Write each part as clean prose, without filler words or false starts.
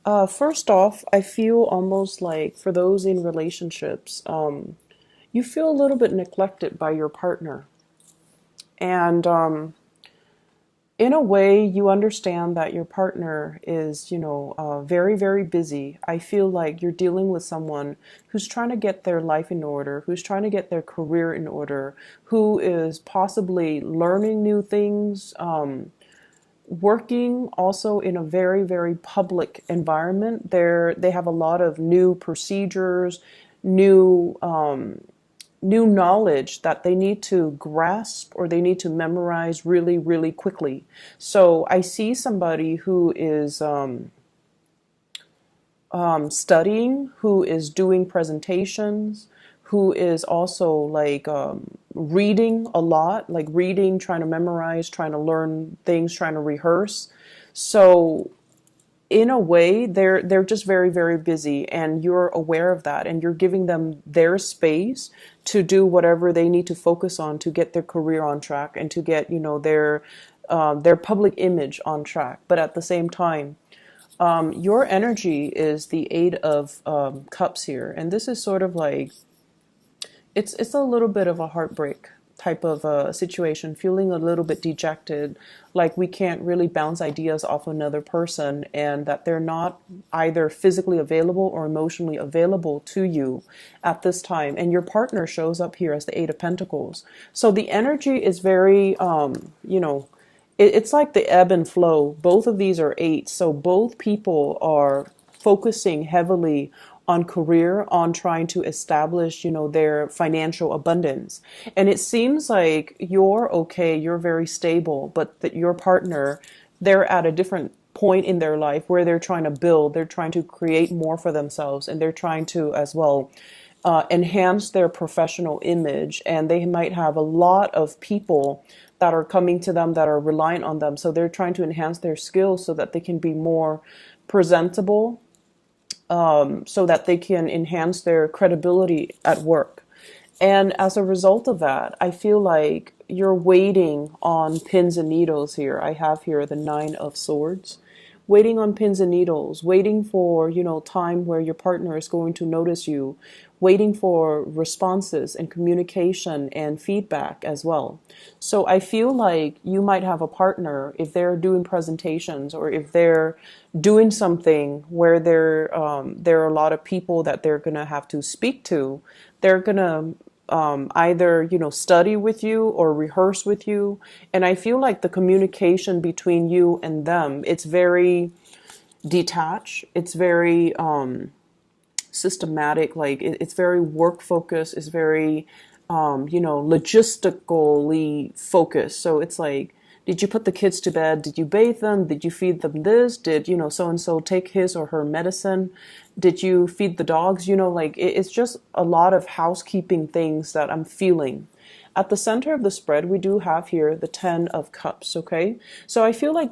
First off, I feel almost like for those in relationships, you feel a little bit neglected by your partner. And in a way, you understand that your partner is, very, very busy. I feel like you're dealing with someone who's trying to get their life in order, who's trying to get their career in order, who is possibly learning new things, working also in a very, very public environment. They have a lot of new procedures, new new knowledge that they need to grasp or they need to memorize really, really quickly. So I see somebody who is studying, who is doing presentations, who is also like reading a lot, like reading, trying to memorize, trying to learn things, trying to rehearse. So in a way, they're just very, very busy, and you're aware of that, and you're giving them their space to do whatever they need to focus on to get their career on track and to get their public image on track. But at the same time, your energy is the Eight of Cups here, and this is sort of like it's a little bit of a heartbreak type of a situation, feeling a little bit dejected, like we can't really bounce ideas off another person, and that they're not either physically available or emotionally available to you at this time. And your partner shows up here as the Eight of Pentacles. So the energy is very, it's like the ebb and flow. Both of these are eights, so both people are focusing heavily on career, on trying to establish, their financial abundance. And it seems like you're okay, you're very stable, but that your partner, they're at a different point in their life where they're trying to build, they're trying to create more for themselves, and they're trying to as well enhance their professional image. And they might have a lot of people that are coming to them that are reliant on them. So they're trying to enhance their skills so that they can be more presentable, so that they can enhance their credibility at work. And as a result of that, I feel like you're waiting on pins and needles here. I have here the Nine of Swords. Waiting on pins and needles, waiting for, time where your partner is going to notice you, waiting for responses and communication and feedback as well. So I feel like you might have a partner, if they're doing presentations or if they're doing something where there are a lot of people that they're going to have to speak to, they're going to either study with you or rehearse with you. And I feel like the communication between you and them, it's very detached, it's very systematic, like it's very work focused, it's very logistically focused. So it's like, did you put the kids to bed? Did you bathe them? Did you feed them this? Did, so and so take his or her medicine? Did you feed the dogs? Like it's just a lot of housekeeping things that I'm feeling. At the center of the spread, we do have here the Ten of Cups, okay? So I feel like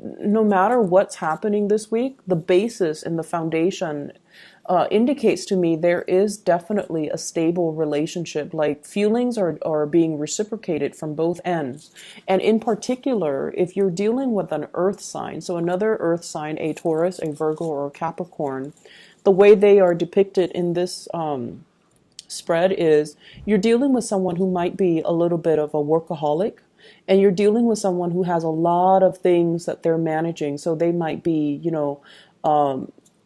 no matter what's happening this week, the basis and the foundation indicates to me there is definitely a stable relationship. Like feelings are being reciprocated from both ends. And in particular, if you're dealing with an earth sign, so another earth sign, a Taurus, a Virgo, or a Capricorn, the way they are depicted in this spread is you're dealing with someone who might be a little bit of a workaholic, and you're dealing with someone who has a lot of things that they're managing. So they might be,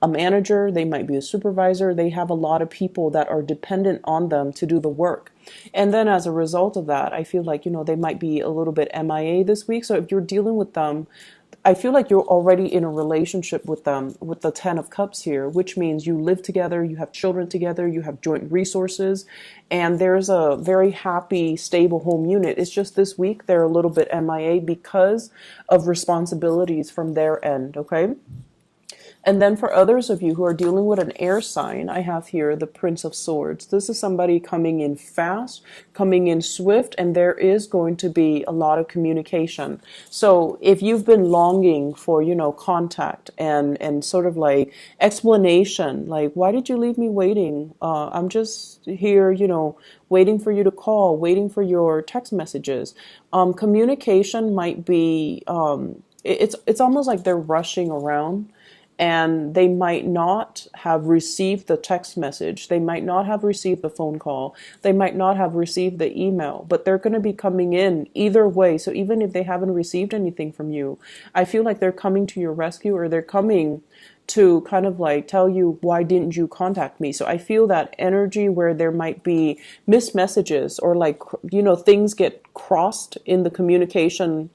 a manager, they might be a supervisor, they have a lot of people that are dependent on them to do the work. And then as a result of that, I feel like, they might be a little bit MIA this week. So if you're dealing with them, I feel like you're already in a relationship with them with the Ten of Cups here, which means you live together, you have children together, you have joint resources, and there's a very happy, stable home unit. It's just this week they're a little bit MIA because of responsibilities from their end, okay? And then for others of you who are dealing with an air sign, I have here the Prince of Swords. This is somebody coming in fast, coming in swift, and there is going to be a lot of communication. So if you've been longing for, contact and sort of like explanation, like, why did you leave me waiting? I'm just here, waiting for you to call, waiting for your text messages. Communication might be, it's almost like they're rushing around. and they might not have received the text message. They might not have received the phone call. They might not have received the email, but they're going to be coming in either way. So even if they haven't received anything from you, I feel like they're coming to your rescue, or they're coming to kind of like tell you, why didn't you contact me? So I feel that energy where there might be missed messages, or like, things get crossed in the communication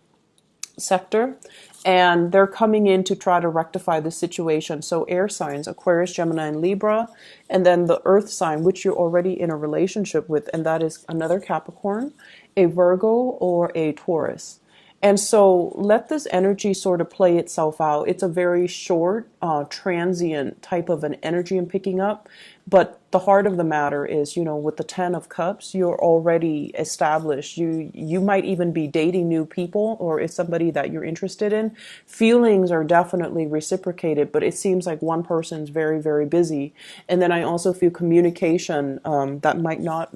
sector, and they're coming in to try to rectify the situation. So air signs, Aquarius, Gemini, and Libra, and then the earth sign, which you're already in a relationship with, and that is another Capricorn, a Virgo, or a Taurus. And so let this energy sort of play itself out. It's a very short, transient type of an energy I'm picking up. But the heart of the matter is, with the 10 of Cups, you're already established. You might even be dating new people, or it's somebody that you're interested in. Feelings are definitely reciprocated, but it seems like one person's very, very busy. And then I also feel communication that might not,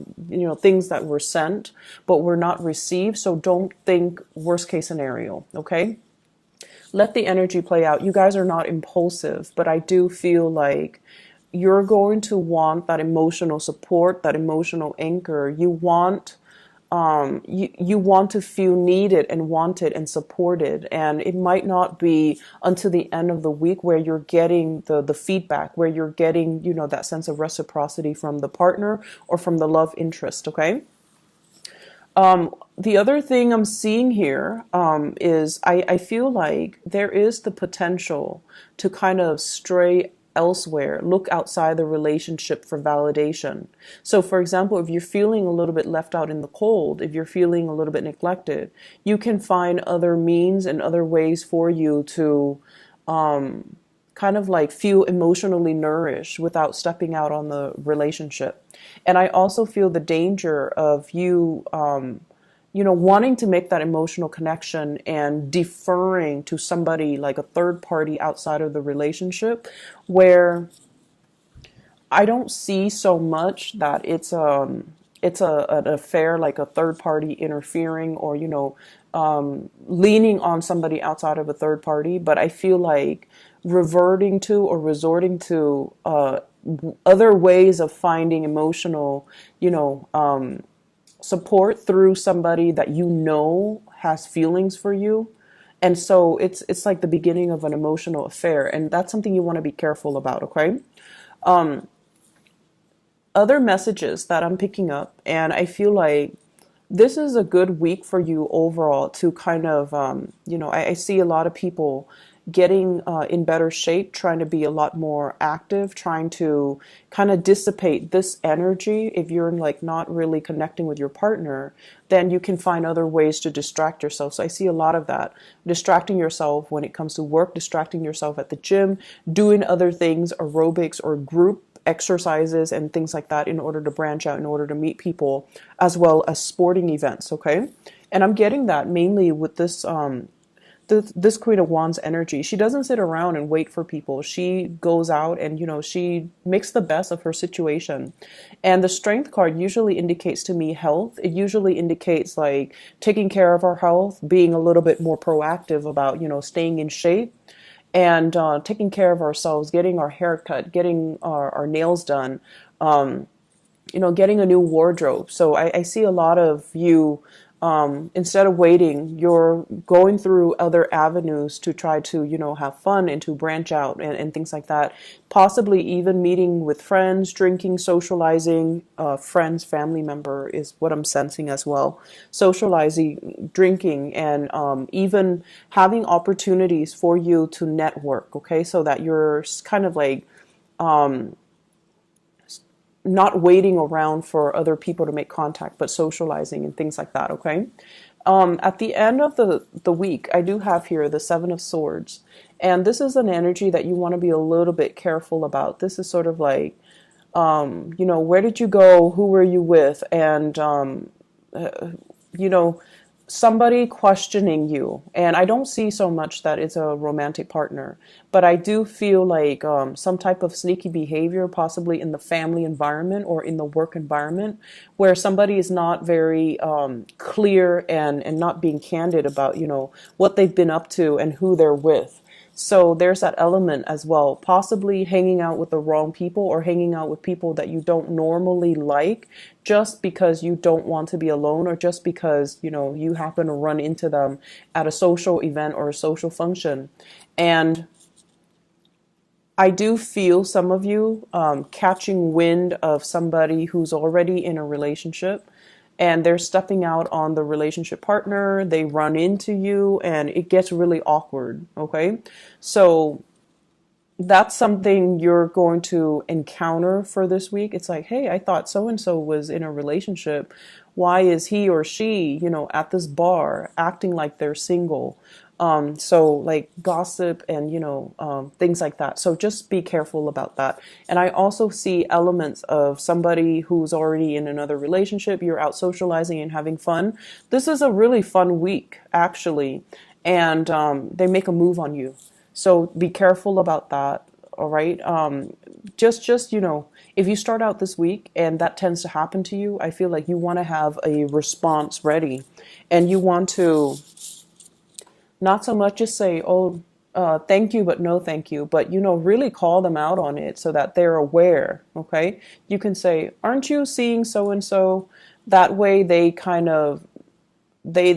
things that were sent but were not received. So don't think worst case scenario, okay? Let the energy play out. You guys are not impulsive, but I do feel like you're going to want that emotional support, that emotional anchor. You want you want to feel needed and wanted and supported. And it might not be until the end of the week where you're getting the feedback, where you're getting, that sense of reciprocity from the partner or from the love interest, okay? The other thing I'm seeing here is I feel like there is the potential to kind of stray elsewhere, look outside the relationship for validation. So for example, if you're feeling a little bit left out in the cold, if you're feeling a little bit neglected, you can find other means and other ways for you to kind of like feel emotionally nourished without stepping out on the relationship. And I also feel the danger of you wanting to make that emotional connection and deferring to somebody like a third party outside of the relationship, where I don't see so much that it's an affair, like a third party interfering, or leaning on somebody outside of a third party, but I feel like reverting to or resorting to other ways of finding emotional, support through somebody that has feelings for you. And so it's like the beginning of an emotional affair, and that's something you want to be careful about, okay? Other messages that I'm picking up, and I feel like this is a good week for you overall to kind of, I see a lot of people getting in better shape, trying to be a lot more active, trying to kind of dissipate this energy. If you're like not really connecting with your partner, then you can find other ways to distract yourself. So I see a lot of that. Distracting yourself when it comes to work, distracting yourself at the gym, doing other things, aerobics or group exercises and things like that, in order to branch out, in order to meet people, as well as sporting events, okay? And I'm getting that mainly with this this Queen of Wands energy. She doesn't sit around and wait for people. She goes out and, she makes the best of her situation. And the Strength card usually indicates to me health. It usually indicates like taking care of our health, being a little bit more proactive about, staying in shape, and taking care of ourselves, getting our hair cut, getting our nails done, getting a new wardrobe. So I see a lot of you, instead of waiting, you're going through other avenues to try to, have fun and to branch out and things like that. Possibly even meeting with friends, drinking, socializing, friends, family member is what I'm sensing as well. Socializing, drinking, and even having opportunities for you to network, okay? So that you're kind of like not waiting around for other people to make contact, but socializing and things like that, okay? At the end of the week, I do have here the Seven of Swords. And this is an energy that you want to be a little bit careful about. This is sort of like, where did you go? Who were you with? And, somebody questioning you. And I don't see so much that it's a romantic partner, but I do feel like some type of sneaky behavior, possibly in the family environment or in the work environment, where somebody is not very clear and not being candid about, what they've been up to and who they're with. So there's that element as well, possibly hanging out with the wrong people or hanging out with people that you don't normally like just because you don't want to be alone or just because, you happen to run into them at a social event or a social function. And I do feel some of you catching wind of somebody who's already in a relationship and they're stepping out on the relationship partner. They run into you and it gets really awkward. Okay. So that's something you're going to encounter for this week. It's like, hey, I thought so and so was in a relationship. Why is he or she, at this bar acting like they're single? So like gossip and, things like that. So just be careful about that. And I also see elements of somebody who's already in another relationship. You're out socializing and having fun. This is a really fun week, actually. And they make a move on you. So be careful about that. All right. Just, if you start out this week and that tends to happen to you, I feel like you want to have a response ready and you want to not so much just say, oh, thank you, but no thank you, but, really call them out on it so that they're aware. Okay. You can say, aren't you seeing so and so? That way they kind of they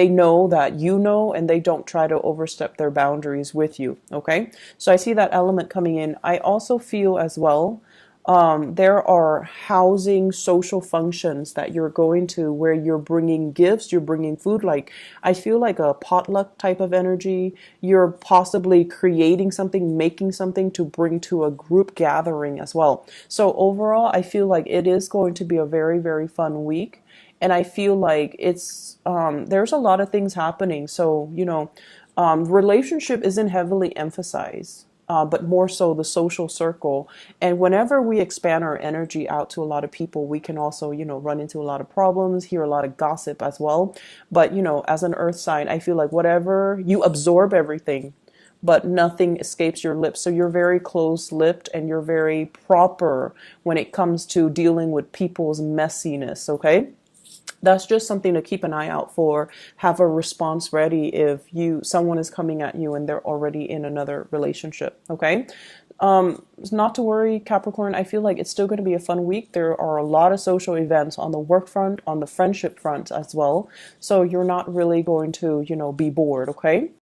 know that you know and they don't try to overstep their boundaries with you. Okay, so I see that element coming in. I also feel as well there are housing social functions that you're going to where you're bringing gifts, you're bringing food. Like I feel like a potluck type of energy. You're possibly creating something, making something to bring to a group gathering as well. So overall, I feel like it is going to be a very, very fun week. And I feel like there's a lot of things happening. So, relationship isn't heavily emphasized, but more so the social circle. And whenever we expand our energy out to a lot of people, we can also, run into a lot of problems, hear a lot of gossip as well. But, as an earth sign, I feel like whatever you absorb everything, but nothing escapes your lips. So you're very close-lipped and you're very proper when it comes to dealing with people's messiness. Okay. That's just something to keep an eye out for. Have a response ready if someone is coming at you and they're already in another relationship. Okay. Not to worry, Capricorn. I feel like it's still going to be a fun week. There are a lot of social events on the work front, on the friendship front as well. So you're not really going to, be bored. Okay.